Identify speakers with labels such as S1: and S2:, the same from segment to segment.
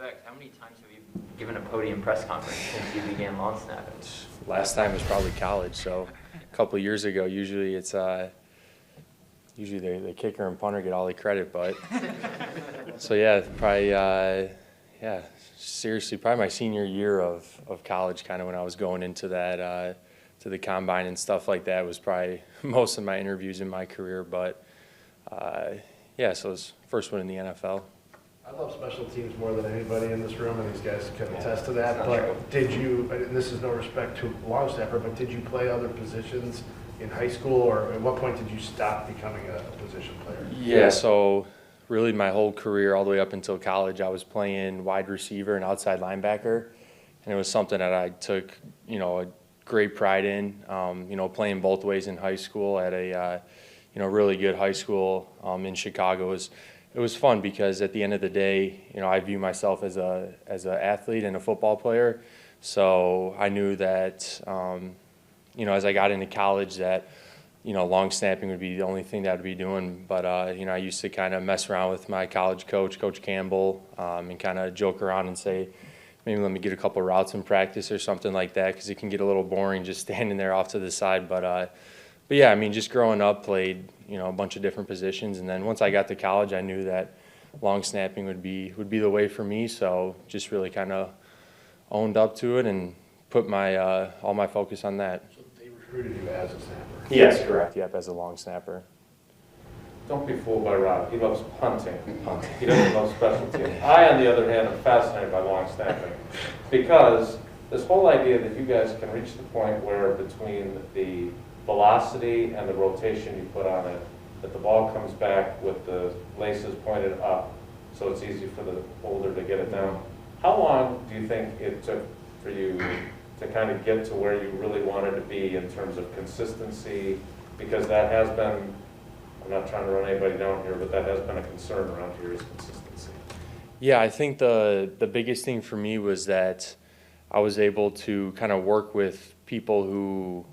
S1: respect, how many times have you given a podium press conference since you began long snapping?
S2: Last time was probably college, so a couple of years ago. Usually it's usually the kicker and punter get all the credit, but so yeah, probably yeah, seriously, probably my senior year of college, kind of when I was going into that to the combine and stuff like that, was probably most of my interviews in my career. But yeah, so it was first one in the NFL.
S3: I love special teams more than anybody in this room, and these guys can attest to that.
S1: That's
S3: But
S1: true.
S3: did you, and this is no respect to long snapper, but did you play other positions in high school, or at what point did you stop becoming a position player?
S2: Yeah, so really my whole career, all the way up until college, I was playing wide receiver and outside linebacker, and it was something that I took, a great pride in. Playing both ways in high school at a, really good high school in Chicago it was fun because at the end of the day, I view myself as an athlete and a football player. So I knew that, as I got into college that, long snapping would be the only thing that I'd be doing. But, I used to kind of mess around with my college coach, Coach Campbell, and kind of joke around and say, maybe let me get a couple routes in practice or something like that, because it can get a little boring just standing there off to the side. But yeah, I mean, just growing up, played, a bunch of different positions. And then once I got to college, I knew that long snapping would be the way for me. So just really kind of owned up to it and put my all my focus on that.
S3: So they recruited you as a snapper?
S2: Yes, correct. Yep, as a long snapper.
S4: Don't be fooled by Rob. He loves punting. He doesn't love special teams. I, on the other hand, am fascinated by long snapping because this whole idea that you guys can reach the point where between the velocity and the rotation you put on it, that the ball comes back with the laces pointed up, so it's easy for the holder to get it down. How long do you think it took for you to kind of get to where you really wanted to be in terms of consistency? Because that has been, I'm not trying to run anybody down here, but that has been a concern around here is consistency.
S2: Yeah, I think the biggest thing for me was that I was able to kind of work with people who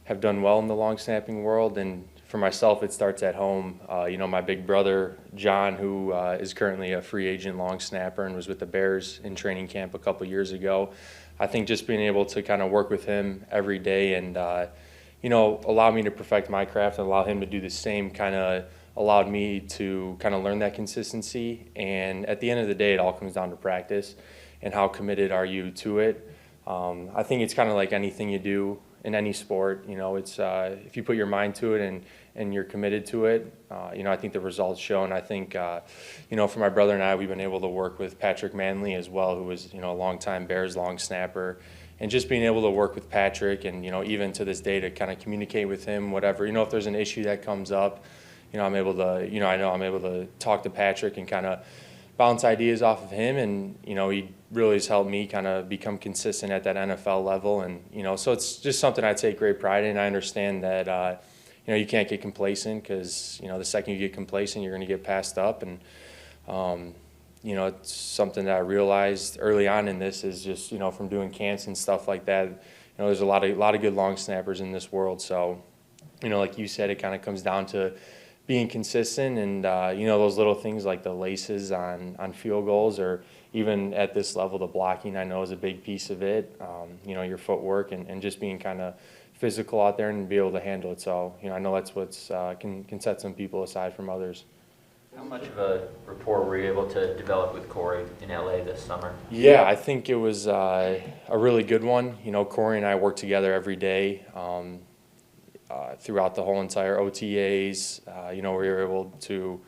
S2: have done well in the long snapping world. And for myself, it starts at home. My big brother, John, who is currently a free agent long snapper and was with the Bears in training camp a couple years ago. I think just being able to kind of work with him every day and, allow me to perfect my craft and allow him to do the same kind of allowed me to kind of learn that consistency. And at the end of the day, it all comes down to practice and how committed are you to it. I think it's kind of like anything you do in any sport. It's if you put your mind to it and you're committed to it, I think the results show. And I think, for my brother and I, we've been able to work with Patrick Manley as well, who was, a longtime Bears long snapper. And just being able to work with Patrick and, even to this day to kind of communicate with him, whatever, if there's an issue that comes up, I'm able to, I know I'm able to talk to Patrick and kind of bounce ideas off of him. And, he really has helped me kind of become consistent at that NFL level. And, so it's just something I take great pride in. I understand that, you can't get complacent because, the second you get complacent, you're going to get passed up. And, it's something that I realized early on in this is just, from doing camps and stuff like that, there's a lot of good long snappers in this world. So, like you said, it kind of comes down to being consistent and, those little things like the laces on field goals, or even at this level, the blocking I know is a big piece of it, your footwork and just being kind of physical out there and be able to handle it. So, I know that's what's can set some people aside from others.
S1: How much of a rapport were you able to develop with Corey in LA this summer?
S2: Yeah, I think it was a really good one. Corey and I work together every day. Throughout the whole entire OTAs, we were able to,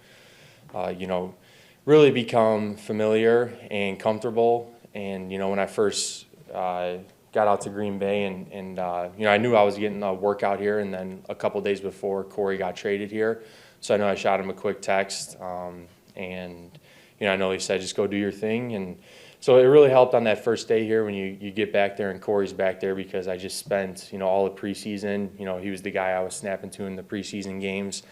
S2: really become familiar and comfortable. And, when I first got out to Green Bay and I knew I was getting a workout here, and then a couple days before Corey got traded here. So I know I shot him a quick text, and, I know he said, just go do your thing. And so it really helped on that first day here when you get back there and Corey's back there, because I just spent, all the preseason, he was the guy I was snapping to in the preseason games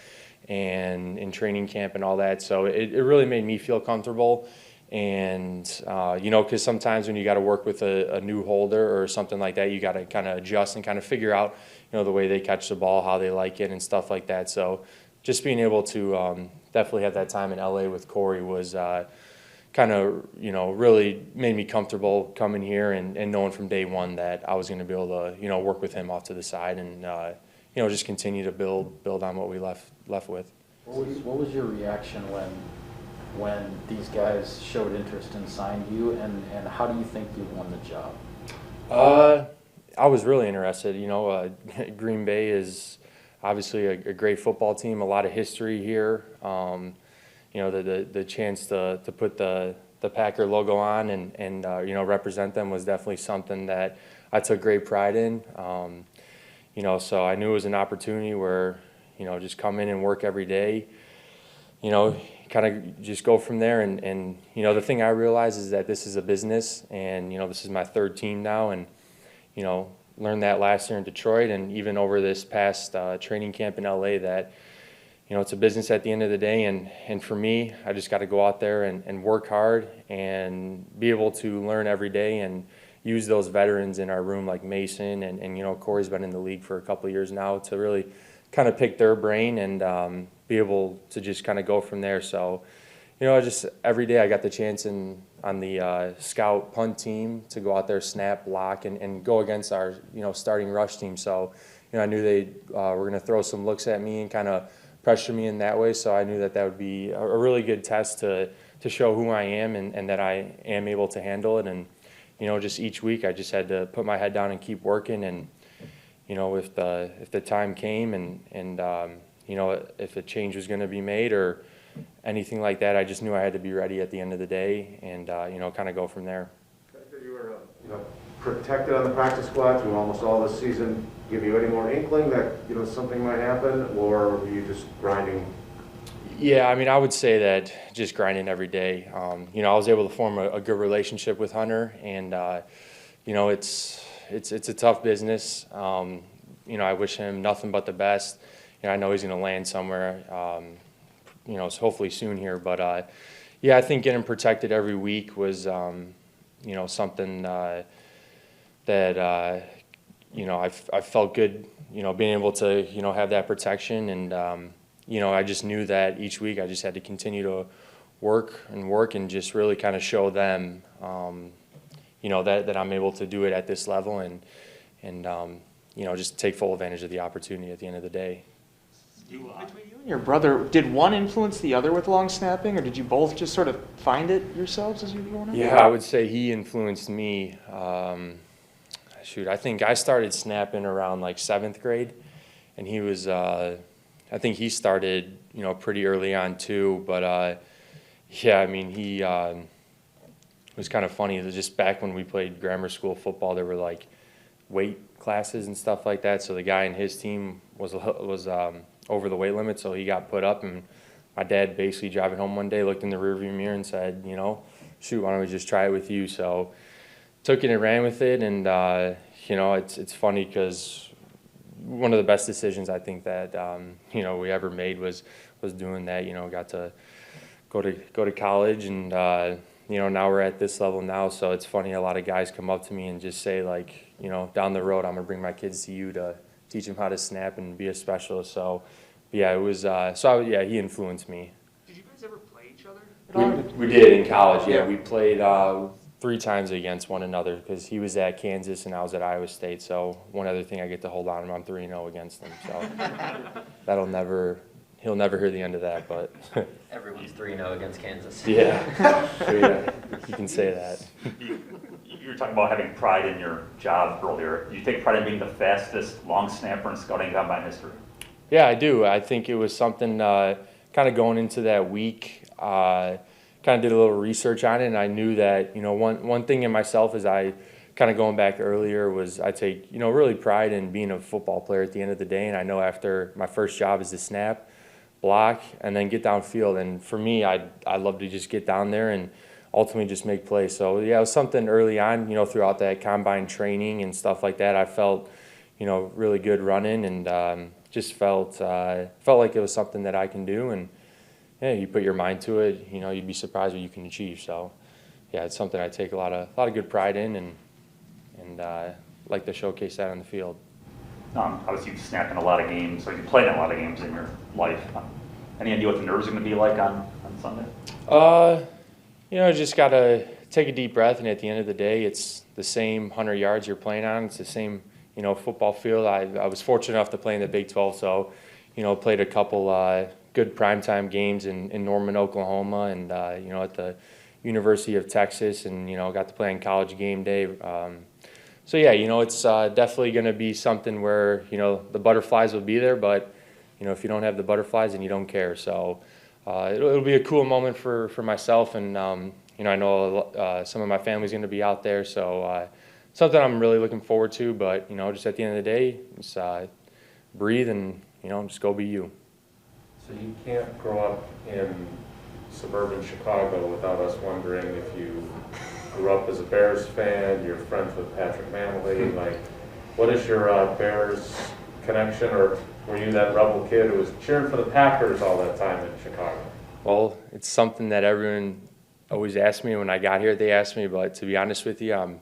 S2: and in training camp and all that. So it really made me feel comfortable. And, because sometimes when you got to work with a new holder or something like that, you got to kind of adjust and kind of figure out, the way they catch the ball, how they like it and stuff like that. So just being able to definitely have that time in LA with Corey was, kind of, really made me comfortable coming here and knowing from day one that I was going to be able to, work with him off to the side and, just continue to build on what we left with.
S5: What was your reaction when these guys showed interest and signed you, and how do you think you won the job?
S2: I was really interested. Green Bay is obviously a great football team, a lot of history here. The chance to put the Packer logo on and represent them was definitely something that I took great pride in. So I knew it was an opportunity where, just come in and work every day, kind of just go from there. And the thing I realized is that this is a business and, this is my third team now. And, learned that last year in Detroit and even over this past training camp in LA that, it's a business at the end of the day. And for me, I just got to go out there and work hard and be able to learn every day and use those veterans in our room like Mason and Corey's been in the league for a couple of years now to really kind of pick their brain and be able to just kind of go from there. So, just every day I got the chance on the scout punt team to go out there, snap, block, and go against our, starting rush team. So, I knew they were going to throw some looks at me and kind of pressure me in that way. So I knew that would be a really good test to show who I am and that I am able to handle it. And, just each week I just had to put my head down and keep working. And, if the time came and if a change was going to be made or anything like that, I just knew I had to be ready at the end of the day and, kind of go from there.
S6: You were, protected on the practice squad through almost all this season. Give you any more inkling that, something might happen, or were you just grinding?
S2: Yeah, I would say that just grinding every day. I was able to form a good relationship with Hunter, and it's a tough business. I wish him nothing but the best. I know he's going to land somewhere, so hopefully soon here. But I think getting protected every week was, something that I felt good. Being able to have that protection and. I just knew that each week I just had to continue to work and just really kind of show them, that I'm able to do it at this level and just take full advantage of the opportunity at the end of the day.
S7: Between you and your brother, did one influence the other with long snapping, or did you both just sort of find it yourselves as you were growing up?
S2: Yeah, I would say he influenced me. I think I started snapping around like 7th grade, and he was. I think he started, pretty early on too, but he was kind of funny. It was just back when we played grammar school football, there were like weight classes and stuff like that. So the guy in his team was over the weight limit, so he got put up. And my dad basically driving home one day looked in the rearview mirror and said, shoot, why don't we just try it with you? So took it and ran with it, and it's funny because. One of the best decisions I think that we ever made was doing that. Got to go to college, and now we're at this level now. So it's funny, a lot of guys come up to me and just say like, down the road I'm gonna bring my kids to you to teach them how to snap and be a specialist. So yeah, it was he influenced me.
S7: Did you guys ever play each other at all?
S2: We did in college. Yeah, we played 3 times against one another because he was at Kansas and I was at Iowa State. So one other thing I get to hold on him, I'm 3-0 against him. So he'll never hear the end of that. But
S1: Everyone's 3-0 against Kansas.
S2: yeah, you can say that.
S8: You were talking about having pride in your job earlier. Do you take pride in being the fastest long snapper in scouting combine history?
S2: Yeah, I do. I think it was something kind of going into that week. Kind of did a little research on it, and I knew that, one thing in myself is I kind of going back earlier was I take, really pride in being a football player at the end of the day. And I know after my first job is to snap, block, and then get downfield. And for me, I love to just get down there and ultimately just make plays. So yeah, it was something early on, throughout that combine training and stuff like that. I felt, really good running and just felt like it was something that I can do. And yeah, you put your mind to it, you'd be surprised what you can achieve. So, yeah, it's something I take a lot of good pride in, and like to showcase that on the field.
S8: Obviously, you've snapped in a lot of games, or you played in a lot of games in your life. Any idea what the nerves are going to be like on Sunday?
S2: Just got to take a deep breath, and at the end of the day, it's the same 100 yards you're playing on. It's the same, football field. I was fortunate enough to play in the Big 12, so, played a couple good primetime games in Norman, Oklahoma, and, at the University of Texas, and, got to play on College game day. So, yeah, it's definitely going to be something where, the butterflies will be there, but, if you don't have the butterflies, then you don't care. So it'll be a cool moment for myself, and, I know some of my family's going to be out there, so something I'm really looking forward to. But, just at the end of the day, just breathe and, just go be you.
S4: So you can't grow up in suburban Chicago without us wondering if you grew up as a Bears fan, you're friends with Patrick Manley, like, what is your Bears connection, or were you that rebel kid who was cheering for the Packers all that time in Chicago?
S2: Well, it's something that everyone always asks me when I got here. They asked me, but to be honest with you, I'm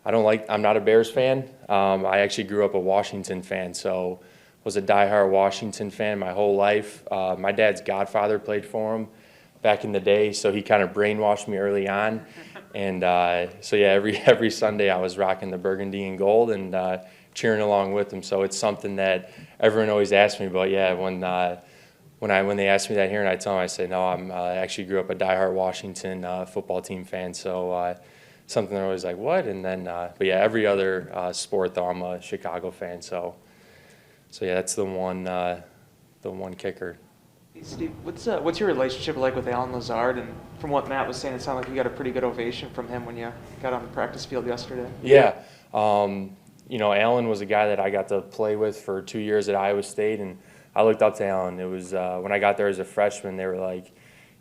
S2: not a Bears fan. I actually grew up a Washington fan, so was a diehard Washington fan my whole life. My dad's godfather played for him back in the day, so he kind of brainwashed me early on. And so yeah, every Sunday I was rocking the burgundy and gold and cheering along with him. So it's something that everyone always asks me. But yeah, when they ask me that here, and I tell them, I say no, I actually grew up a diehard Washington football team fan. So something they're always like, what? And then but yeah, every other sport though, I'm a Chicago fan. So yeah, that's the one kicker.
S7: Hey, Steve, what's your relationship like with Alan Lazard? And from what Matt was saying, it sounded like you got a pretty good ovation from him when you got on the practice field yesterday.
S2: Yeah. Alan was a guy that I got to play with for 2 years at Iowa State, and I looked up to Alan. It was when I got there as a freshman, they were like,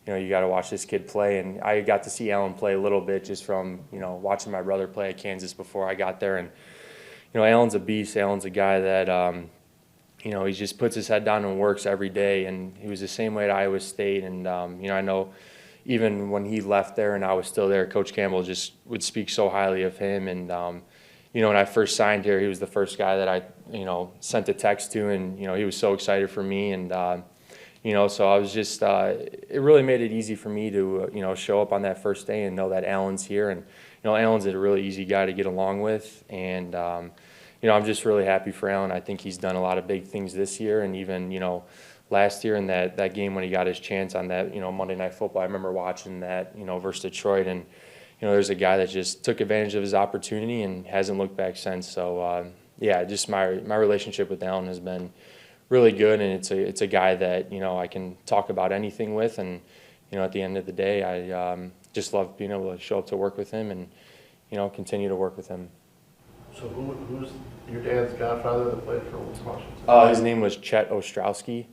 S2: you got to watch this kid play. And I got to see Alan play a little bit just from, watching my brother play at Kansas before I got there. And, Alan's a beast. Alan's a guy that, he just puts his head down and works every day. And he was the same way at Iowa State. And, I know even when he left there and I was still there, Coach Campbell just would speak so highly of him. And, when I first signed here, he was the first guy that I, sent a text to. And, he was so excited for me. And, so I was just, it really made it easy for me to, show up on that first day and know that Alan's here. And, Alan's a really easy guy to get along with. And, I'm just really happy for Alan. I think he's done a lot of big things this year, and even, last year in that game when he got his chance on that, Monday Night Football. I remember watching that, versus Detroit, and, there's a guy that just took advantage of his opportunity and hasn't looked back since. So, yeah, just my relationship with Alan has been really good, and it's a guy that, I can talk about anything with, and, at the end of the day, I just love being able to show up to work with him and, continue to work with him.
S3: So who's your dad's godfather that played for Washington?
S2: His name was Chet Ostrowski,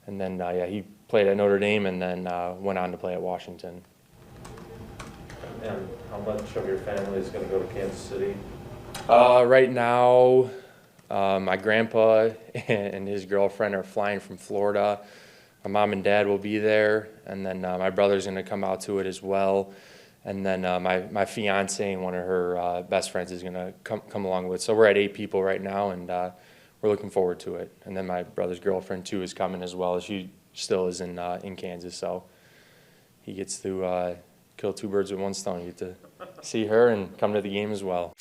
S2: and then he played at Notre Dame and then went on to play at Washington.
S4: And how much of your family is going to go to Kansas City?
S2: Right now, my grandpa and his girlfriend are flying from Florida. My mom and dad will be there, and then my brother's going to come out to it as well. And then my fiance and one of her best friends is going to come along with. So we're at 8 people right now, and we're looking forward to it. And then my brother's girlfriend too is coming as well. She still is in Kansas, so he gets to kill 2 birds with 1 stone. You get to see her and come to the game as well.